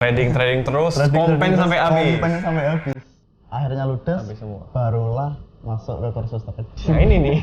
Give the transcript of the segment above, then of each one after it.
Trading terus, kompen sampai habis. Kompen sampai habis. Akhirnya ludes, Habis semua. barulah masuk ke kursus trading. Nah ini nih.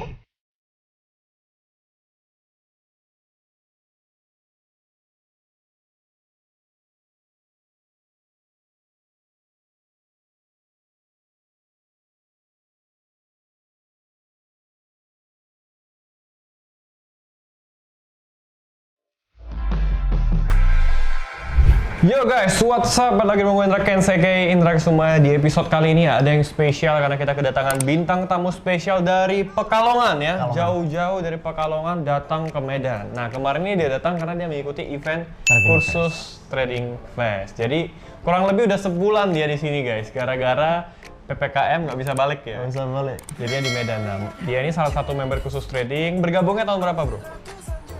Yo guys, what's up? Balik lagi dengan Indra Kensei, Indra Kesuma. Di episode kali ini ada yang spesial karena kita kedatangan bintang tamu spesial dari Pekalongan ya. Jauh-jauh dari Pekalongan datang ke Medan. Nah kemarin ini dia datang karena dia mengikuti event kursus Trading Fest. Jadi kurang lebih udah sebulan dia di sini guys. Gara-gara PPKM nggak bisa balik ya. Nggak bisa balik. Jadi dia di Medan. Nah, dia ini salah satu member khusus trading. Bergabungnya tahun berapa bro?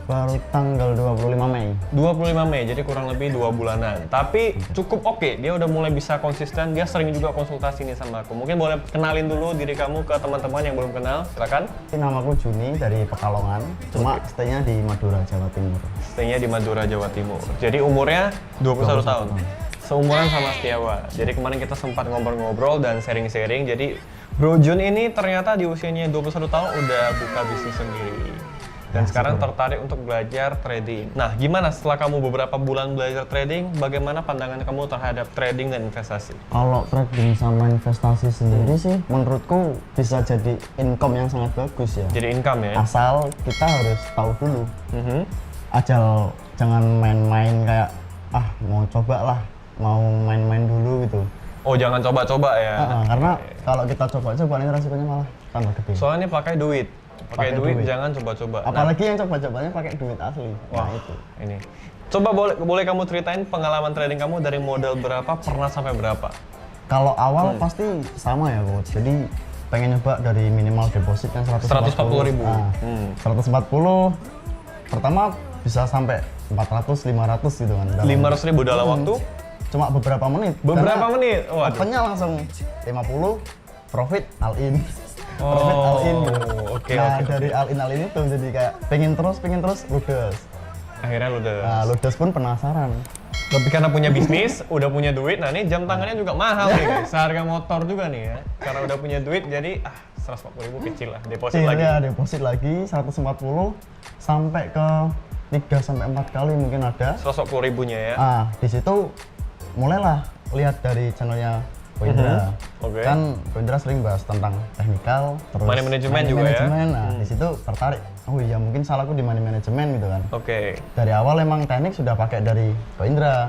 Baru tanggal 25 Mei. 25 Mei, jadi kurang lebih 2 bulanan. Tapi cukup oke, dia udah mulai bisa konsisten. Dia sering juga konsultasi nih sama aku. Mungkin boleh kenalin dulu diri kamu ke teman-teman yang belum kenal, silakan. Namaku Juni dari Pekalongan, cuma stay-nya di Madura, Jawa Timur. Stay-nya di Madura, Jawa Timur. Jadi umurnya 21 tahun. Seumuran sama Setiawan. Jadi kemarin kita sempat ngobrol-ngobrol dan sharing-sharing. Jadi Bro Jun ini ternyata di usianya 21 tahun udah buka bisnis sendiri. Dan sekarang tertarik untuk belajar trading. Nah, gimana setelah kamu beberapa bulan belajar trading, bagaimana pandangan kamu terhadap trading dan investasi? Kalau trading sama investasi sendiri sih, menurutku bisa jadi income yang sangat bagus ya. Jadi income ya? Asal kita harus tahu dulu. Ajal jangan main-main kayak, mau coba lah, mau main-main dulu gitu. Oh, jangan coba-coba ya? Karena kalau kita coba-coba ini resikonya malah tambah gede. Soalnya pakai duit. Pakai duit, jangan coba-coba. Apalagi yang coba-cobanya pakai duit asli. Wah, itu. Ini. Coba boleh kamu ceritain pengalaman trading kamu dari modal berapa, pernah sampai berapa? Kalau awal pasti sama ya, Coach. Jadi pengen nyoba dari minimal deposit yang 140.000. 140. Pertama bisa sampai 400, 500 gitu kan. 500.000 dalam waktu? Cuma beberapa menit. Beberapa menit? Waduh. Opennya langsung 50, profit all in. Profit all in gitu. Oke. Dari all in itu jadi kayak pengen terus ludes. Akhirnya ludes. Nah, ludes pun penasaran. Tapi karena punya bisnis, udah punya duit, nah ini jam tangannya juga mahal nih guys. Seharga motor juga nih ya. Karena udah punya duit jadi 140.000 kecil lah, deposit lagi. Ya, deposit lagi 140 sampai ke 3 sampai 4 kali mungkin ada. 140.000-nya ya. Di situ mulailah lihat dari channelnya Ko Indra. Kan Ko Indra sering bahas tentang teknikal, terus money management juga ya. Nah, di situ tertarik. Oh iya, mungkin salahku di money management gitu kan. Dari awal emang teknik sudah pakai dari Ko Indra.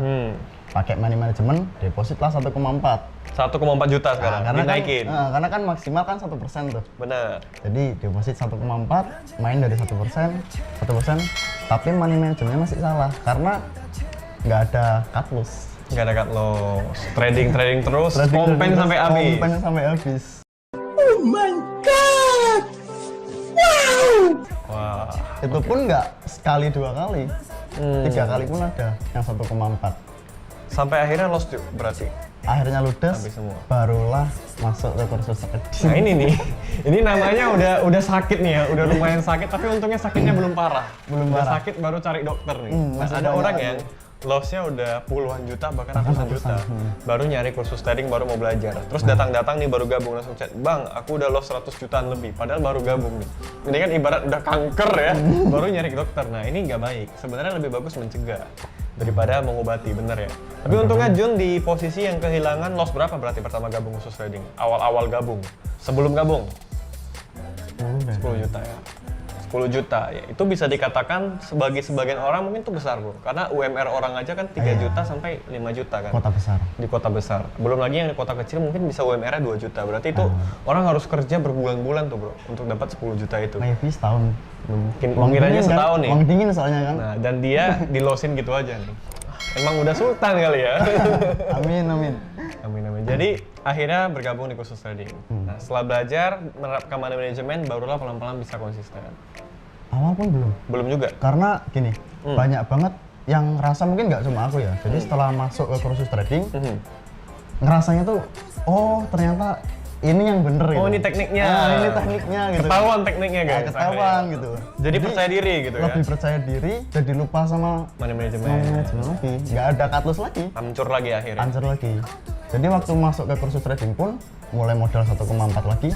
Pakai money management, deposit lah 1,4. 1,4 juta sekarang, dinaikin. Karena kan maksimal kan 1% tuh. Bener. Jadi deposit 1,4, main dari 1%, tapi money managementnya masih salah karena nggak ada cut loss. Nggak ada cut loss. Trading terus, kompen sampai habis. Kompen sampai habis. Oh my god! Wow! Wah. Itu pun nggak sekali 2 kali, 3 kali pun ada yang 1,4. Sampai akhirnya loss tuh berarti? Akhirnya ludes, barulah masuk ke kursus trading. Nah ini nih, ini namanya udah sakit nih ya, udah lumayan sakit, tapi untungnya sakitnya belum parah. Udah sakit baru cari dokter nih. Nah, ada orang yang lossnya udah puluhan juta, bahkan ratusan juta, baru nyari kursus trading, baru mau belajar. Terus datang-datang nih baru gabung, langsung chat, "Bang, aku udah loss 100 jutaan lebih," padahal baru gabung nih. Ini kan ibarat udah kanker ya, baru nyari ke dokter. Nah ini nggak baik, sebenarnya lebih bagus mencegah daripada mengobati, bener ya. Tapi untungnya Jun di posisi yang kehilangan loss berapa berarti pertama gabung khusus trading? Awal-awal gabung, sebelum gabung? 10 juta ya. 10 juta ya, itu bisa dikatakan sebagai sebagian orang mungkin itu besar bro, karena UMR orang aja kan 3 juta sampai 5 juta kan. Kota besar. Di kota besar, belum lagi yang di kota kecil mungkin bisa UMR-nya 2 juta, berarti itu orang harus kerja berbulan-bulan tuh bro untuk dapat 10 juta itu. Maybe setahun. Mungkin aja setahun nih. Uang dingin soalnya kan. Nah, dan dia di-lossin gitu aja nih. Emang udah sultan kali ya. Amin. Jadi akhirnya bergabung di kursus trading. Nah, setelah belajar menerapkan money management, barulah pelan-pelan bisa konsisten. Awal pun belum. Belum juga. Karena gini, banyak banget yang ngerasa, mungkin nggak cuma aku ya. Jadi setelah masuk ke kursus trading, ngerasanya tuh, oh ternyata ini yang bener gitu. Oh, ini tekniknya. Ini tekniknya gitu. Ketahuan tekniknya guys. Ketahuan gitu. Jadi percaya diri gitu ya. Lebih percaya diri, jadi lupa sama Money management. lagi. Nggak ada katlus lagi. Hancur lagi akhirnya. Hancur lagi. Jadi waktu masuk ke kursus trading pun mulai modal 1,4 lagi,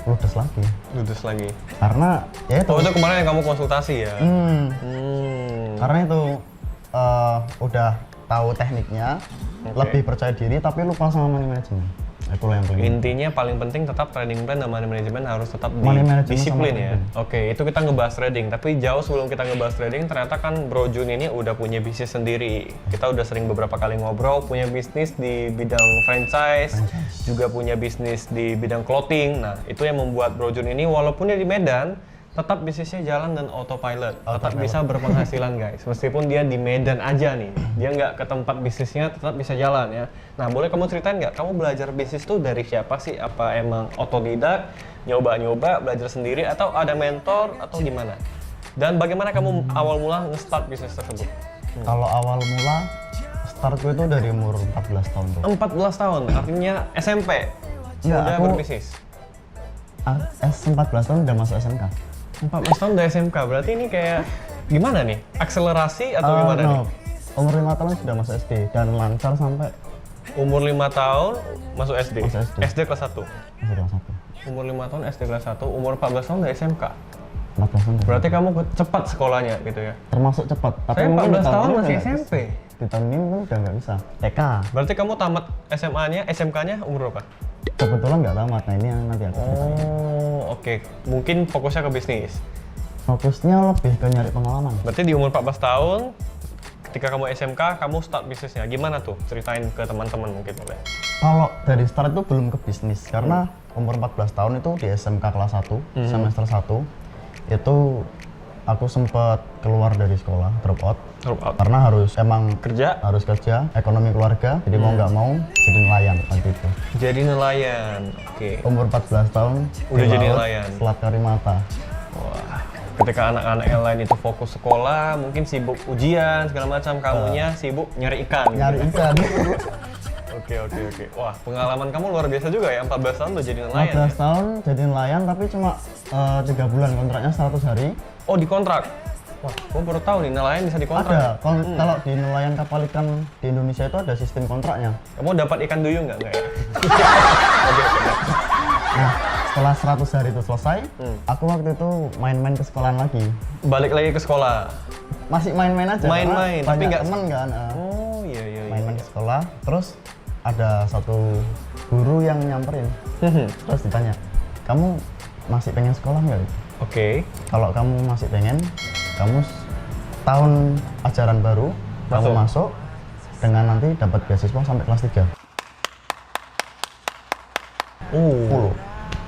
ludes lagi. Ludes lagi. Karena ya itu. Oh, itu kemarin yang kamu konsultasi ya? Karena itu udah tahu tekniknya, lebih percaya diri tapi lupa sama money management. Itulah yang penting. Intinya paling penting tetap trading plan dan money management harus tetap disiplin ya. Oke, itu kita ngebahas trading. Tapi jauh sebelum kita ngebahas trading, ternyata kan Bro Jun ini udah punya bisnis sendiri. Kita udah sering beberapa kali ngobrol, punya bisnis di bidang franchise, juga punya bisnis di bidang clothing. Nah, itu yang membuat Bro Jun ini walaupun dia di Medan, tetap bisnisnya jalan dan autopilot. Tetap bisa berpenghasilan guys. Meskipun dia di Medan aja nih, dia nggak ke tempat bisnisnya, tetap bisa jalan ya. Nah, boleh kamu ceritain nggak, kamu belajar bisnis tuh dari siapa sih? Apa emang otodidak, nyoba-nyoba, belajar sendiri, atau ada mentor, atau gimana? Dan bagaimana kamu awal mula nge-start bisnis tersebut? Kalau awal mula, startku itu dari umur 14 tahun tuh. 14 tahun, artinya SMP? Udah berbisnis? 14 tahun udah masuk SMK. 14 tahun udah SMK, berarti ini kayak gimana nih? Akselerasi atau gimana nih? Umur 5 tahun sudah masuk SD dan lancar sampai umur 5 tahun masuk SD? Masuk SD. SD kelas 1? SD kelas 1. Umur 5 tahun SD kelas 1, umur 14 tahun udah SMK? 14 tahun. Berarti kamu cepat sekolahnya gitu ya? Termasuk cepat. Tapi saya 14 tahun masih SMP. SMP? Di tahun ini mungkin udah nggak bisa. TK. Berarti kamu tamat SMA-nya, SMK-nya umur berapa? Kebetulan nggak tamat, nah ini yang nanti aku ceritain. Oh, oke. Mungkin fokusnya ke bisnis? Fokusnya lebih ke nyari pengalaman. Berarti di umur 14 tahun, ketika kamu SMK, kamu start bisnisnya. Gimana tuh? Ceritain ke teman-teman mungkin boleh. Kalau dari start itu belum ke bisnis, karena umur 14 tahun itu di SMK kelas 1, semester 1, itu aku sempat keluar dari sekolah, drop out. Karena harus kerja, ekonomi keluarga, jadi mau nggak mau jadi nelayan waktu itu. Jadi nelayan, oke. Umur 14 tahun, udah jadi nelayan. Selat Karimata. Wah, ketika anak-anak yang lain itu fokus sekolah, mungkin sibuk ujian, segala macam, kamunya sibuk nyari ikan. Nyari ikan. Oke. Wah, pengalaman kamu luar biasa juga ya, 14 tahun udah jadi nelayan. 14 tahun jadi nelayan, tapi cuma 3 bulan, kontraknya 100 hari. Oh, dikontrak? Wah, gue baru tahu nih, nelayan bisa dikontrak. Ada, kalau di nelayan kapal ikan di Indonesia itu ada sistem kontraknya. Kamu dapat ikan duyung nggak ya? Nah, setelah 100 hari itu selesai, aku waktu itu main-main ke sekolahan lagi. Balik lagi ke sekolah? Masih main-main aja, main-main, tapi nggak temen kan. Oh iya. Main-main ke sekolah, terus ada satu guru yang nyamperin. Terus ditanya, kamu masih pengen sekolah nggak? Oke. Kalau kamu masih pengen, kamu tahun ajaran baru, kamu masuk dengan nanti dapat beasiswa sampai kelas 3.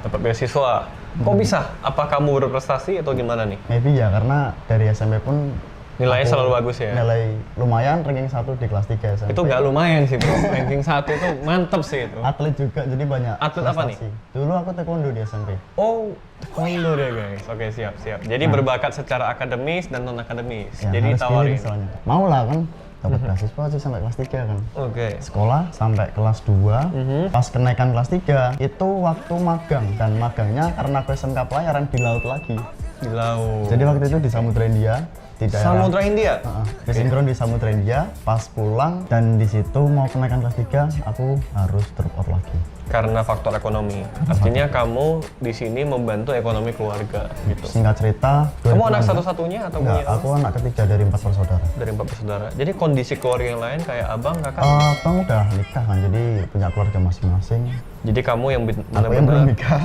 Dapat beasiswa. Kok bisa? Apa kamu berprestasi atau gimana nih? Maybe ya, karena dari SMP pun nilainya selalu bagus ya? Nilai lumayan, ranking 1 di kelas 3 SMP. Itu nggak lumayan sih bro, ranking 1 itu mantep sih itu. Atlet juga, jadi banyak atlet prestasi. Apa nih? Dulu aku taekwondo di SMP. Oh, taekwondo deh guys. Oke, siap. Jadi berbakat secara akademis dan non-akademis. Ya, jadi tawarin. Mau lah kan, dapat beasiswa sih sampai kelas 3 kan. Oke. Sekolah sampai kelas 2, pas kenaikan kelas 3, itu waktu magang. Dan magangnya karena aku SMK pelayaran di laut lagi. Di laut. Jadi waktu itu di Samudra India. Samudra India? Disinkron di Samudra India, pas pulang dan di situ mau kenaikan kelas 3, aku harus drop out lagi. Karena faktor ekonomi. Artinya kamu di sini membantu ekonomi keluarga gitu. Singkat cerita, kamu anak satu-satunya atau enggak, aku anak ketiga dari 4 bersaudara. Dari 4 bersaudara. Jadi kondisi keluarga yang lain kayak abang, kakak? Abang udah nikah kan, jadi punya keluarga masing-masing. Jadi kamu yang aku yang belum nikah.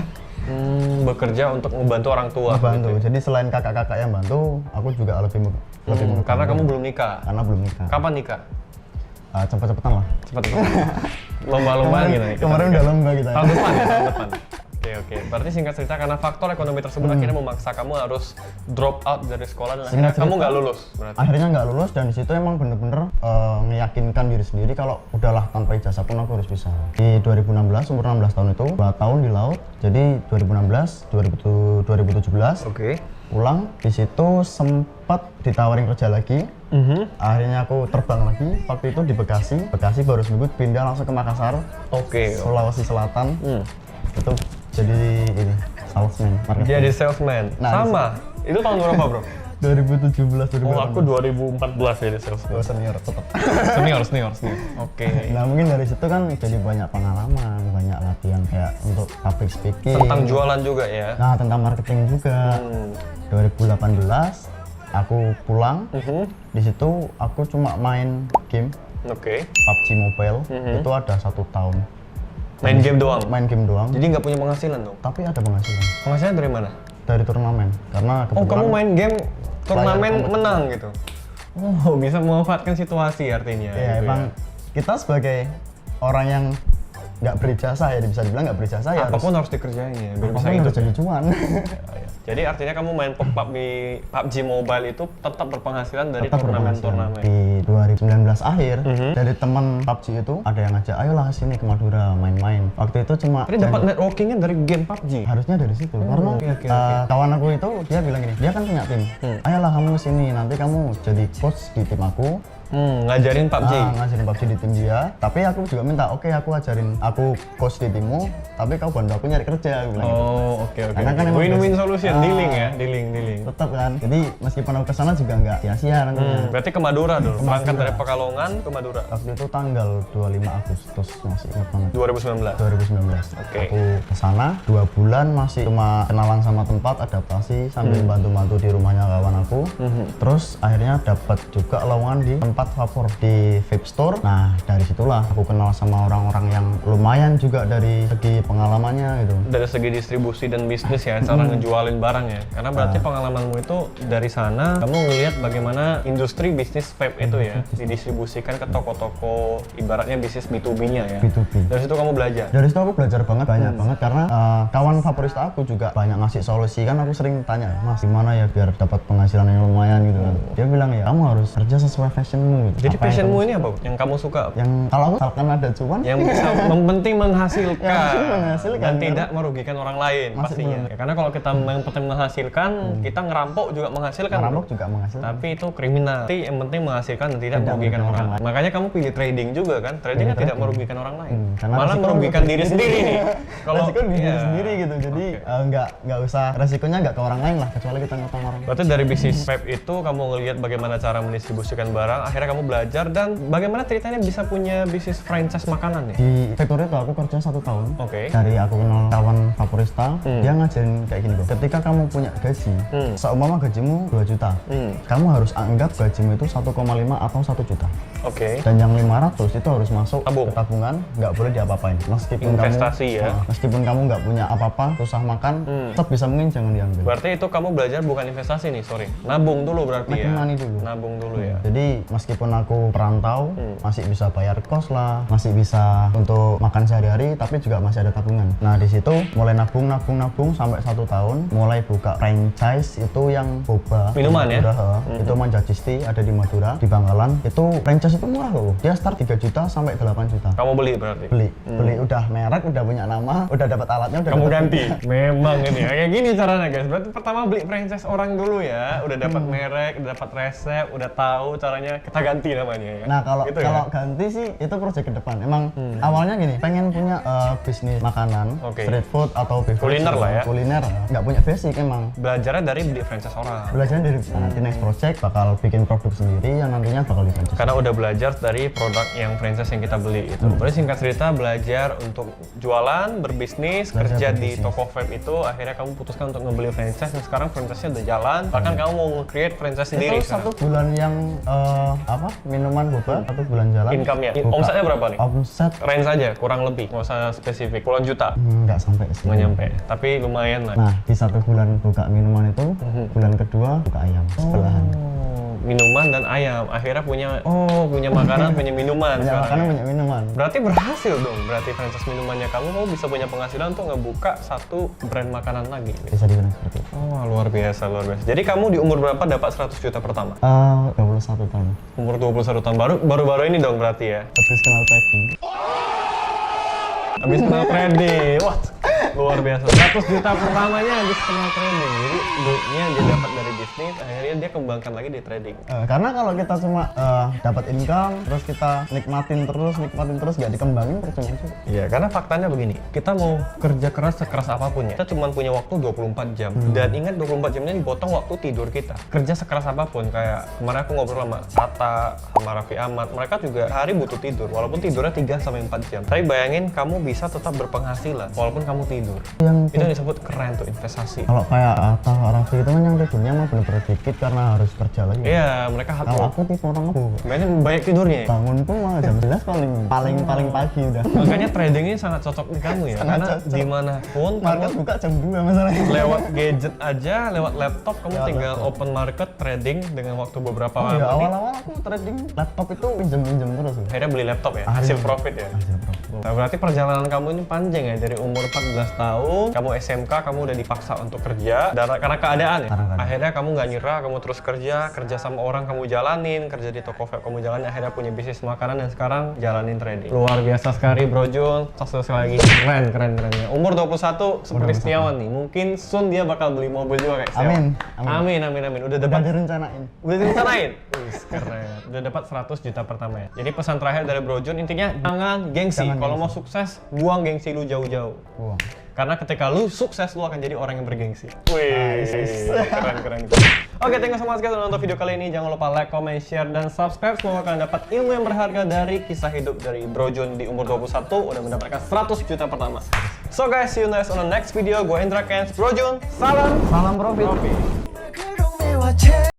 Bekerja untuk membantu orang tua. Membantu. Gitu ya? Jadi selain kakak-kakak yang bantu, aku juga lebih karena kamu belum nikah. Karena belum nikah. Kapan nikah? Cepet-cepetan lah. Cepet-cepetan. Lomba-lomba gitu. Kemarin udah lomba kita. Tahun depan ya, tahun depan. Oke. Berarti singkat cerita karena faktor ekonomi tersebut akhirnya memaksa kamu harus drop out dari sekolah dan akhirnya kamu nggak lulus. Berarti. Akhirnya nggak lulus dan di situ emang bener-bener meyakinkan diri sendiri kalau udahlah tanpa ijazah pun aku harus bisa. Di 2016, umur 16 tahun itu, 2 tahun di laut. Jadi 2016, 2017. Oke. Pulang, di situ sempat ditawarin kerja lagi. Akhirnya aku terbang lagi. Waktu itu di Bekasi baru seminggu pindah langsung ke Makassar. Oke. Sulawesi Selatan. Itu jadi ini salesman marketing. Jadi salesman. Nah, sama. Itu tahun berapa, Bro? 2017 2018. Oh, aku 2014 jadi salesman. Oh, senior tetap. Senior. Oke. Nah mungkin dari situ kan jadi banyak pengalaman, banyak latihan kayak untuk public speaking. Tentang jualan juga ya. Nah tentang marketing juga. 2018 aku pulang. Di situ aku cuma main game. Oke. PUBG Mobile itu ada 1 tahun. Main game doang. Main game doang. Jadi nggak punya penghasilan dong? Tapi ada penghasilan Penghasilan dari mana? dari turnamen karena Oh, kebetulan kamu main game turnamen kompetisi. menang gitu. Oh, bisa memanfaatkan situasi artinya. ya gitu emang kita sebagai orang yang nggak berijazah ya bisa dibilang nggak berijazah ya apapun harus dikerjain ya biar bisa apapun hidup. harus jadi cuan. Ya. Jadi artinya kamu main PUBG Mobile itu tetap berpenghasilan dari Tetap berpenghasilan. turnamen-turnamen. Di 2019 akhir dari teman PUBG itu ada yang ngajak ayolah sini ke Madura main-main. Waktu itu cuma Jadi dapat networkingnya dari game PUBG. harusnya dari situ karena oke. kawan aku itu dia bilang gini, dia kan punya tim, ayolah kamu sini nanti kamu jadi coach di tim aku. Ngajarin PUBG. Ngajarin PUBG di tim dia, tapi aku juga minta, oke aku ajarin, aku coach di timmu, tapi kau bantu aku nyari kerja, aku bilang gitu. Oh, oke. Karena kan emang Win-win basic- solution, dealing ya, dealing. Tetap kan, jadi meskipun aku kesana juga nggak sia-sia nantinya. Berarti ke Madura dulu, berangkat dari Pekalongan ke Madura. Waktu itu tanggal 25 Agustus, masih ingat banget. 2019. 2019. Oke. Aku kesana 2 bulan masih cuma kenalan sama tempat, adaptasi sambil bantu-bantu di rumahnya kawan aku. Terus akhirnya dapat juga lowongan di tempat favorit di vape store. Nah dari situlah aku kenal sama orang-orang yang lumayan juga dari segi pengalamannya gitu. Dari segi distribusi dan bisnis ya, cara ngejualin barang ya. Karena berarti pengalamanmu itu dari sana kamu ngelihat bagaimana industri bisnis vape itu ya didistribusikan ke toko-toko, ibaratnya bisnis B2B-nya ya. B2B. Dari situ kamu belajar. Dari situ aku belajar banget, banyak banget karena kawan favorista aku juga banyak ngasih solusi. Kan aku sering tanya, Mas gimana ya biar dapat penghasilan yang lumayan gitu kan. Dia bilang ya kamu harus kerja sesuai fashionmu gitu. Jadi Apa yang passionmu kamu- ini apa? Yang kamu suka? yang kalau aku misalkan ada cuan Yang bisa penting menghasilkan, Yang menghasilkan, dan kan? tidak merugikan orang lain pastinya. Ya, karena kalau kita yang penting menghasilkan, kita ngerampok juga menghasilkan. ngerampok juga menghasilkan. Tapi itu kriminal. Tapi yang penting menghasilkan dan tidak merugikan orang lain. Makanya kamu pilih trading juga kan? Trading kan tidak merugikan orang lain. Karena Malah resiko merugikan diri sendiri nih. Kalau resiko di diri iya. sendiri gitu, jadi nggak usah resikonya nggak ke orang lain lah, kecuali kita ngutang orang. Berarti dari bisnis vape itu kamu ngelihat bagaimana cara mendistribusikan barang, akhirnya kamu belajar dan bagaimana ceritanya bisa punya bisnis franchise makanan ya? Di sektor itu aku kerja 1 tahun. Oke. Dari aku kenal kawan favorista, dia ngajarin kayak gini, Bro. Ketika kamu punya gaji, seumpama gajimu 2 juta, kamu harus anggap gajimu itu 1,5 atau 1 juta. Oke. Dan yang 500 itu harus masuk Tabung. ke tabungan, nggak boleh diapa-apain. Meskipun Investasi ya. meskipun kamu nggak punya apa-apa, susah makan, tetap bisa mungkin jangan diambil. Berarti itu kamu belajar bukan investasi nih, sorry. Nabung dulu berarti Making ya? money dulu. Nabung dulu ya? Jadi meskipun aku perantau, masih bisa bayar kos lah, masih bisa untuk makan sehari-hari, tapi juga masih ada tabungan. Nah di situ mulai nabung sampai 1 tahun, mulai buka franchise itu yang boba. Minuman ya? Madura, Itu Manjajisti ada di Madura, di Bangkalan. Itu franchise itu murah loh. Dia start 3 juta sampai 8 juta. Kamu beli berarti? Beli udah merek, udah punya nama, udah dapat alatnya, udah Kamu dapat- ganti? Memang ini ya, kayak gini caranya guys. Berarti pertama beli franchise orang dulu ya, udah dapat merek, udah dapat resep, udah tahu caranya, kita ganti namanya ya. Nah kalau Gitu kalau ya? ganti sih itu proyek ke depan. Emang awalnya gini, pengen punya bisnis makanan, Oke. street food atau beverage, Kuliner lah ya. Kuliner, nggak punya basic emang. Belajarnya dari beli franchise orang. Belajarnya dari nanti next project bakal bikin produk sendiri yang nantinya bakal di franchise. Karena udah belajar dari produk yang franchise yang kita beli itu. Berarti singkat cerita belajar untuk jualan, berbisnis, kerja di toko vape itu, akhirnya kamu putuskan untuk ngebeli franchise dan sekarang franchise-nya udah jalan. Bahkan kamu mau nge-create franchise sendiri Itu sekarang. 1 bulan yang minuman boba, 1 bulan jalan. Income-nya, buka. omsetnya berapa nih? Omset Range aja, kurang lebih, nggak usah spesifik. Puluhan juta, nggak sampai sih. nggak nyampe. Tapi lumayan lah. Nah di 1 bulan buka minuman itu, bulan kedua buka ayam sebelahan. Minuman dan ayam, akhirnya punya makanan, punya minuman Punya sekarang makanan, ya. punya minuman. Berarti berhasil dong, berarti franchise minumannya kamu bisa punya penghasilan untuk ngebuka 1 brand makanan lagi. Bisa dibilang seperti itu. Oh, luar biasa, luar biasa. Jadi kamu di umur berapa dapat 100 juta pertama? 21 tahun. Umur 21 tahun, baru ini dong berarti ya? Habis kenal trading. Habis kenal trading, wah Luar biasa. 100 juta pertamanya habis kenal trading. Jadi duitnya dia dapat dari bisnis, akhirnya dia kembangkan lagi di trading. Karena kalau kita cuma dapat income, terus kita nikmatin terus nggak dikembangin, percuma sih. Iya, karena faktanya begini, kita mau kerja keras sekeras apapun ya, kita cuma punya waktu 24 jam. Dan ingat 24 jamnya dipotong waktu tidur kita. Kerja sekeras apapun, kayak kemarin aku ngobrol sama Sata, sama Raffi Ahmad, mereka juga hari butuh tidur, walaupun tidurnya 3-4 jam. Tapi bayangin kamu bisa tetap berpenghasilan, walaupun kamu tidur. Itu yang disebut keren tuh, investasi. Kalau kayak Atta, Raffi itu kan yang tidurnya mah bener-bener dikit karena harus kerja lagi. Iya, mereka hard Kalau work. aku tipe orang aku Mainnya banyak tidurnya ya? bangun pun mah jam 11 paling pagi udah. Makanya trading ini sangat cocok di kamu ya, karena cocok. dimanapun Market kamu buka jam 2 masalahnya. lewat gadget aja, lewat laptop kamu Lewat tinggal laptop. open market trading dengan waktu beberapa Oh iya, menit. awal-awal aku trading laptop itu pinjem terus. Akhirnya beli laptop ya, Akhirnya. hasil profit ya. Hasil profit. Nah, berarti perjalanan kamu ini panjang ya, dari umur 14 tahun, kamu SMK, kamu udah dipaksa untuk kerja, dan karena keadaan ya. Karena keadaan. Akhirnya kamu nggak nyerah, kamu terus kerja sama orang kamu jalanin, kerja di toko vape kamu jalanin, akhirnya punya bisnis makanan dan sekarang jalanin trading. Luar biasa sekali Bro Jun, sukses sekali lagi. Keren ya. Umur 21 seperti Setiawan nih, mungkin soon dia bakal beli mobil juga kayak Setiawan. Amin. Udah Udah dapat direncanain. Udah direncanain? Wih, keren. Udah dapat 100 juta pertama ya. Jadi pesan terakhir dari Bro Jun intinya jangan gengsi. Jangan Kalau gengsi. mau sukses, buang gengsi lu jauh-jauh. Wah. Karena ketika lu sukses, lu akan jadi orang yang bergengsi. Wih, Nice. keren. Oke, thank you so much guys udah nonton video kali ini. Jangan lupa like, comment, share, dan subscribe. Semoga kalian dapat ilmu yang berharga dari kisah hidup dari Bro Jun di umur 21 udah mendapatkan 100 juta pertama. So guys, see you guys on the next video. Gue Indra Kens, Bro Jun, salam Salam profit. profit.